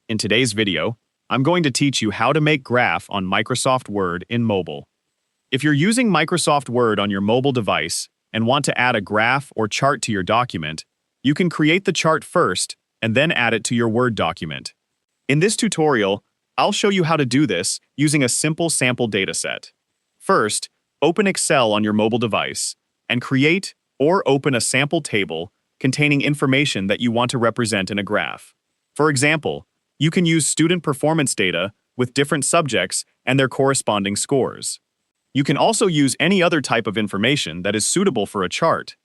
In today's video, I'm going to teach you how to make graph on Microsoft Word in mobile. If you're using Microsoft Word on your mobile device and want to add a graph or chart to your document, you can create the chart first and then add it to your Word document. In this tutorial, I'll show you how to do this using a simple sample dataset. First, open Excel on your mobile device and create or open a sample table containing information that you want to represent in a graph. For example, you can use student performance data with different subjects and their corresponding scores. You can also use any other type of information that is suitable for a chart.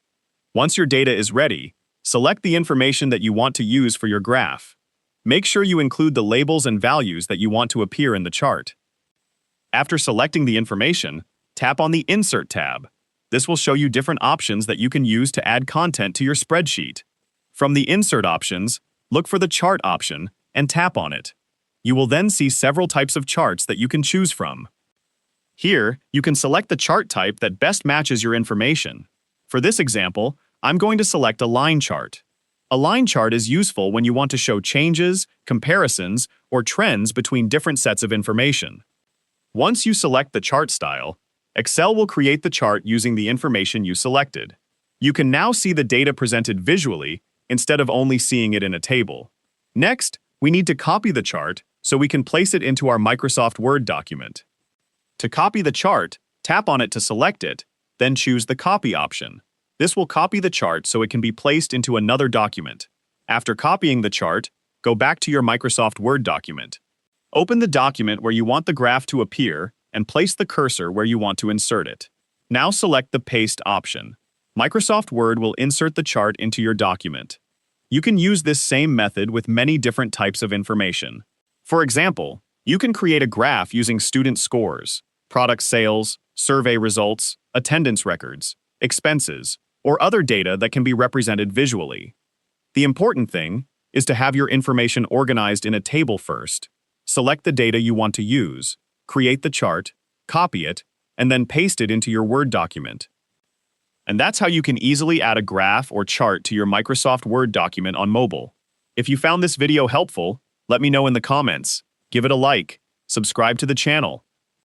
Once your data is ready, select the information that you want to use for your graph. Make sure you include the labels and values that you want to appear in the chart. After selecting the information, tap on the Insert tab. This will show you different options that you can use to add content to your spreadsheet. From the Insert options, look for the Chart option and tap on it. You will then see several types of charts that you can choose from. Here, you can select the chart type that best matches your information. For this example, I'm going to select a line chart. A line chart is useful when you want to show changes, comparisons, or trends between different sets of information. Once you select the chart style, Excel will create the chart using the information you selected. You can now see the data presented visually instead of only seeing it in a table. Next, we need to copy the chart so we can place it into our Microsoft Word document. To copy the chart, tap on it to select it, then choose the Copy option. This will copy the chart so it can be placed into another document. After copying the chart, go back to your Microsoft Word document. Open the document where you want the graph to appear and place the cursor where you want to insert it. Now select the Paste option. Microsoft Word will insert the chart into your document. You can use this same method with many different types of information. For example, you can create a graph using student scores, product sales, survey results, attendance records, expenses, or other data that can be represented visually. The important thing is to have your information organized in a table first. Select the data you want to use, create the chart, copy it, and then paste it into your Word document. And that's how you can easily add a graph or chart to your Microsoft Word document on mobile. If you found this video helpful, let me know in the comments. Give it a like, subscribe to the channel,